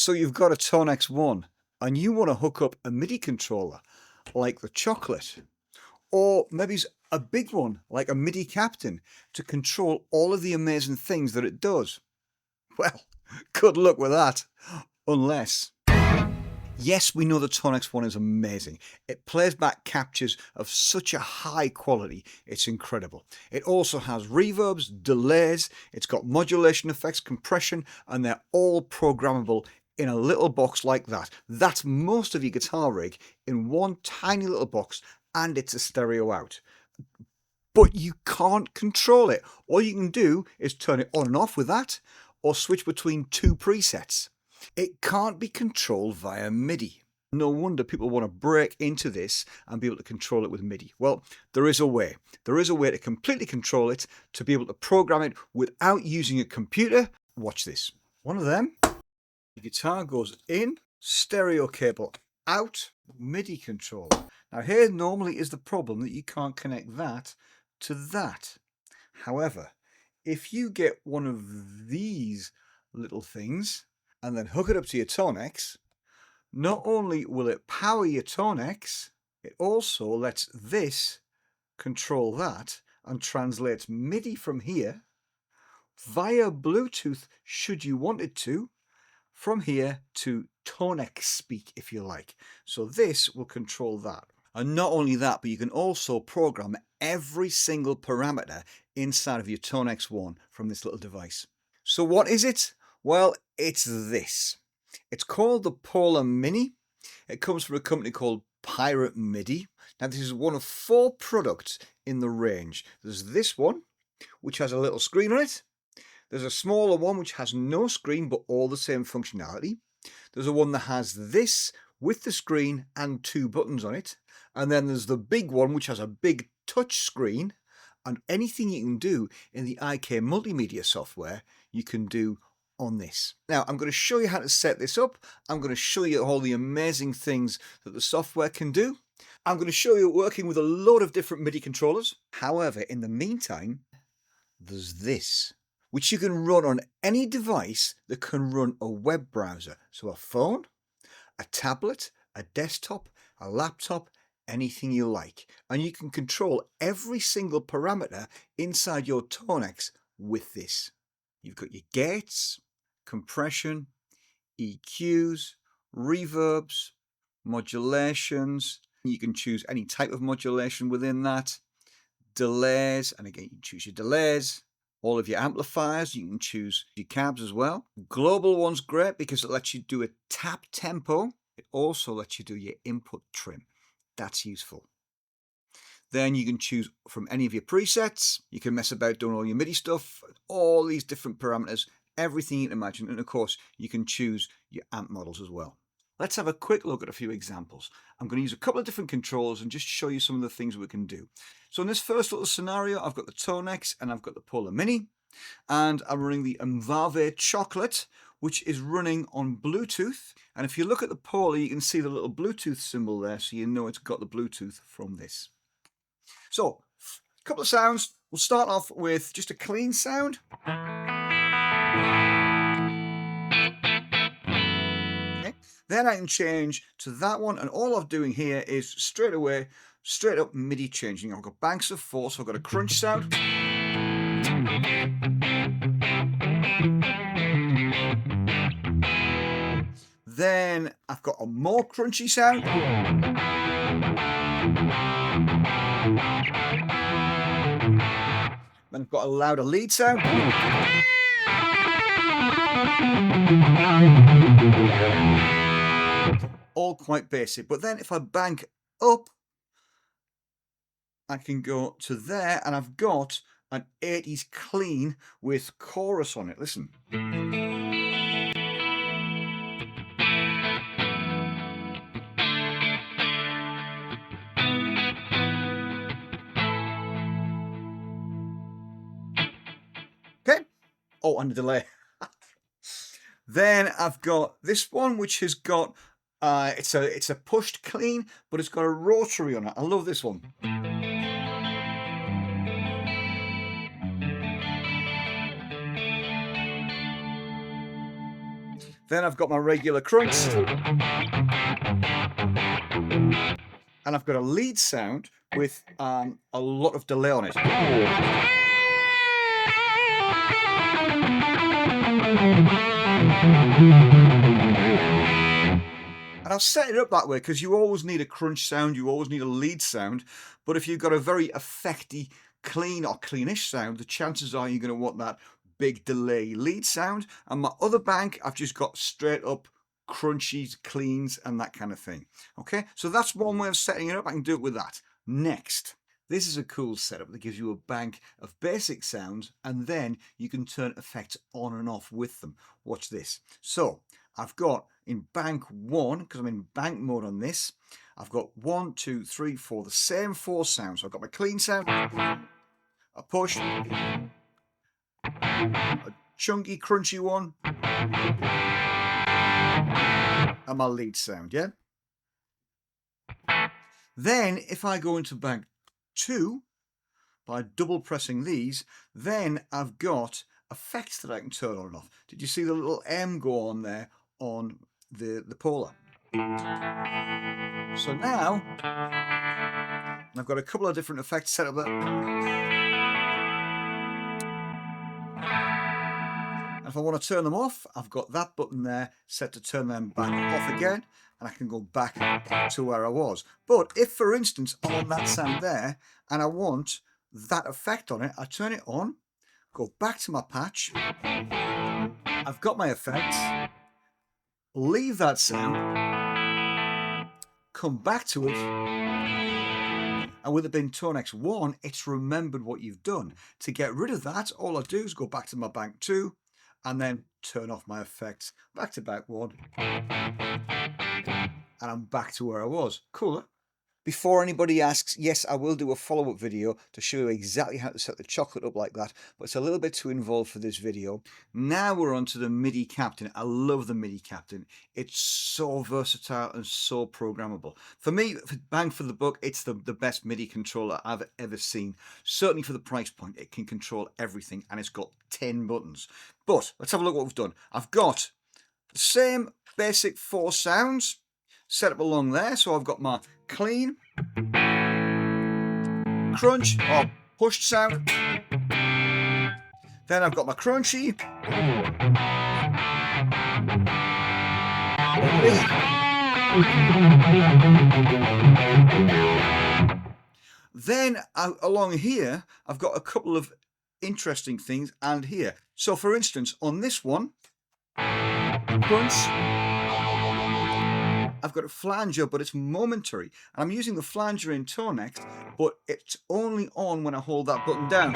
So you've got a Tonex One and you want to hook up a MIDI controller like the Chocolate, or maybe it's a big one like a MIDI Captain to control all of the amazing things that it does. Well, good luck with that, unless... Yes, we know the Tonex One is amazing. It plays back captures of such a high quality, it's incredible. It also has reverbs, delays, it's got modulation effects, compression, and they're all programmable in a little box like that. That's most of your guitar rig in one tiny little box, and it's a stereo out. But you can't control it. All you can do is turn it on and off with that, or switch between two presets. It can't be controlled via MIDI. No wonder people want to break into this and be able to control it with MIDI. Well, there is a way. There is a way to completely control it, to be able to program it without using a computer. Watch this. One of them, the guitar goes in, stereo cable out, MIDI controller. Now here normally is the problem that you can't connect that to that. However, if you get one of these little things and then hook it up to your Tonex, not only will it power your Tonex, it also lets this control that and translates MIDI from here via Bluetooth, should you want it to, from here to Tonex speak, if you like. So this will control that. And not only that, but you can also program every single parameter inside of your Tonex One from this little device. So what is it? Well, it's this. It's called the Polar Mini. It comes from a company called Pirate MIDI. Now this is one of 4 products in the range. There's this one, which has a little screen on it. There's a smaller one which has no screen but all the same functionality. There's a one that has this with the screen and 2 buttons on it. And then there's the big one which has a big touch screen, and anything you can do in the IK Multimedia software you can do on this. Now I'm going to show you how to set this up. I'm going to show you all the amazing things that the software can do. I'm going to show you working with a load of different MIDI controllers. However, in the meantime, there's this, which you can run on any device that can run a web browser. So a phone, a tablet, a desktop, a laptop, anything you like. And you can control every single parameter inside your Tonex with this. You've got your gates, compression, EQs, reverbs, modulations. You can choose any type of modulation within that. Delays, and again, you can choose your delays. All of your amplifiers, you can choose your cabs as well. Global one's great because it lets you do a tap tempo. It also lets you do your input trim. That's useful. Then you can choose from any of your presets. You can mess about doing all your MIDI stuff, all these different parameters, everything you can imagine. And of course, you can choose your amp models as well. Let's have a quick look at a few examples. I'm going to use a couple of different controls and just show you some of the things we can do. So in this first little scenario, I've got the Tonex and I've got the Polar Mini, and I'm running the M-Vave Chocolate, which is running on Bluetooth. And if you look at the Polar, you can see the little Bluetooth symbol there, so you know it's got the Bluetooth from this. So, a couple of sounds. We'll start off with just a clean sound. Okay. Then I can change to that one, and all I'm doing here is straight up MIDI changing. I've got banks of 4, so I've got a crunch sound. Then I've got a more crunchy sound. Then I've got a louder lead sound. All quite basic. But then if I bank up, I can go to there, and I've got an 80s clean with chorus on it. Listen. Okay. Oh, and a delay. Then I've got this one, which has got it's a pushed clean, but it's got a rotary on it. I love this one. Then I've got my regular crunch. And I've got a lead sound with a lot of delay on it. And I'll set it up that way because you always need a crunch sound, you always need a lead sound. But if you've got a very effecty, clean or cleanish sound, the chances are you're going to want that big delay lead sound. And my other bank, I've just got straight up crunchies, cleans, and that kind of thing. Okay, so that's one way of setting it up. I can do it with that. Next, this is a cool setup that gives you a bank of basic sounds, and then you can turn effects on and off with them. Watch this. So I've got in bank 1, because I'm in bank mode on this, I've got 1, 2, 3, 4, the same 4 sounds. So I've got my clean sound, a push, a chunky, crunchy one, and my lead sound, yeah? Then if I go into bank 2, by double pressing these, then I've got effects that I can turn on and off. Did you see the little M go on there on the Polar? So now I've got a couple of different effects set up there. And if I want to turn them off, I've got that button there set to turn them back off again, and I can go back to where I was. But if, for instance, I'm on that sound there and I want that effect on it, I turn it on, go back to my patch, I've got my effects, leave that sound, come back to it, and with it being Tonex One, it's remembered what you've done. To get rid of that, all I do is go back to my bank 2 and then turn off my effects, back to bank 1, and I'm back to where I was. Cooler. Before anybody asks, yes, I will do a follow-up video to show you exactly how to set the chocolate up like that, but it's a little bit too involved for this video. Now we're on to the MIDI Captain. I love the MIDI Captain. It's so versatile and so programmable. For me, bang for the buck, it's the best MIDI controller I've ever seen. Certainly for the price point, it can control everything, and it's got 10 buttons. But let's have a look at what we've done. I've got the same basic 4 sounds set up along there. So I've got my clean, crunch or pushed sound. Then I've got my crunchy. Then along here, I've got a couple of interesting things and here. So for instance, on this one, crunch, I've got a flanger, but it's momentary. And I'm using the flanger in Tonex, but it's only on when I hold that button down.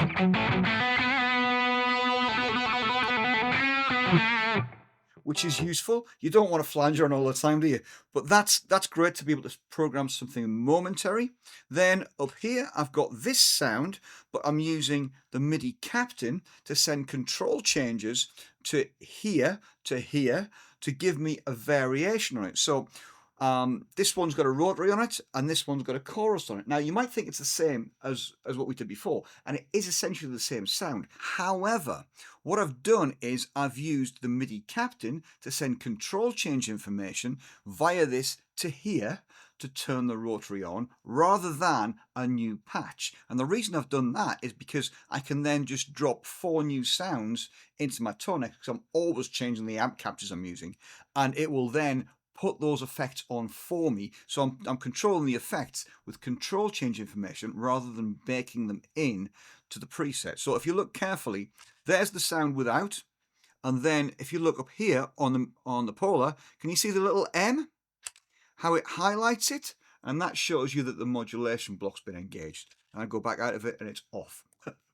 Which is useful. You don't want a flanger on all the time, do you? But that's great to be able to program something momentary. Then up here, I've got this sound, but I'm using the MIDI Captain to send control changes to here, to give me a variation on it. So this one's got a rotary on it, and this one's got a chorus on it. Now, you might think it's the same as what we did before, and it is essentially the same sound. However, what I've done is I've used the MIDI Captain to send control change information via this to here to turn the rotary on, rather than a new patch. And the reason I've done that is because I can then just drop 4 new sounds into my Tonex, because I'm always changing the amp captures I'm using, and it will then put those effects on for me. So I'm controlling the effects with control change information rather than baking them in to the preset. So if you look carefully, there's the sound without, and then if you look up here on the Polar, can you see the little M? How it highlights it, and that shows you that the modulation block's been engaged. And I go back out of it and it's off.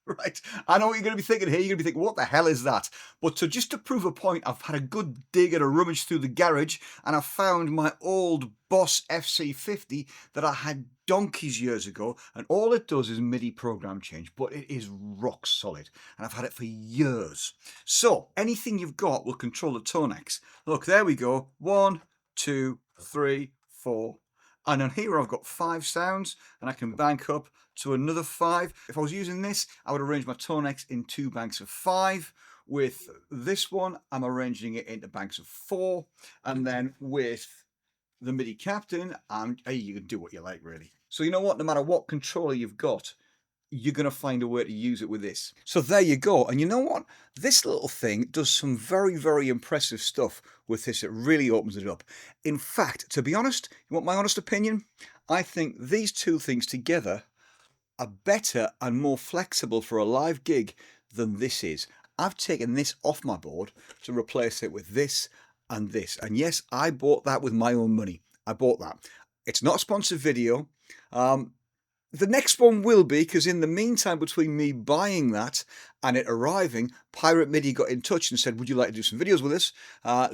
Right, I know what you're going to be thinking here. You're going to be thinking, what the hell is that? But just to prove a point, I've had a good dig and a rummage through the garage, and I found my old Boss FC50 that I had donkeys years ago, and all it does is MIDI program change, but it is rock solid, and I've had it for years. So anything you've got will control the Tonex. Look, there we go. 1, 2, 3, 4. And on here I've got 5 sounds, and I can bank up to another 5. If I was using this, I would arrange my Tonex in 2 banks of 5 With this one, I'm arranging it into banks of 4, and then with the MIDI Captain, hey, you can do what you like, really. So you know what? No matter what controller you've got, you're going to find a way to use it with this. So there you go. And you know what? This little thing does some very, very impressive stuff with this. It really opens it up. In fact, to be honest, you want my honest opinion? I think these two things together are better and more flexible for a live gig than this is. I've taken this off my board to replace it with this and this. And yes, I bought that with my own money. I bought that. It's not a sponsored video. The next one will be, because in the meantime, between me buying that and it arriving, Pirate MIDI got in touch and said, would you like to do some videos with us?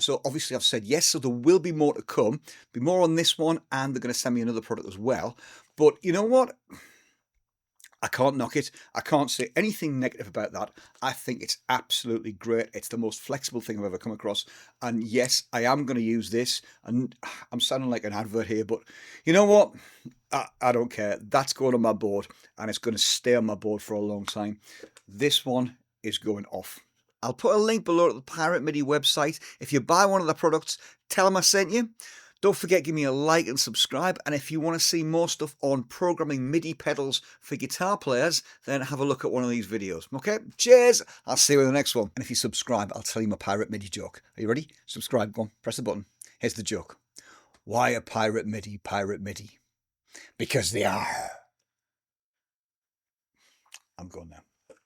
So obviously I've said yes, so there will be more to come. Be more on this one, and they're going to send me another product as well. But you know what? I can't knock it. I can't say anything negative about that. I think it's absolutely great. It's the most flexible thing I've ever come across. And yes, I am going to use this. And I'm sounding like an advert here, but you know what? I don't care. That's going on my board, and it's going to stay on my board for a long time. This one is going off. I'll put a link below to the Pirate MIDI website. If you buy one of the products, tell them I sent you. Don't forget, give me a like and subscribe. And if you want to see more stuff on programming MIDI pedals for guitar players, then have a look at one of these videos. Okay, cheers. I'll see you in the next one. And if you subscribe, I'll tell you my Pirate MIDI joke. Are you ready? Subscribe, go on, press the button. Here's the joke. Why a Pirate MIDI Pirate MIDI? Because they are. I'm gone now.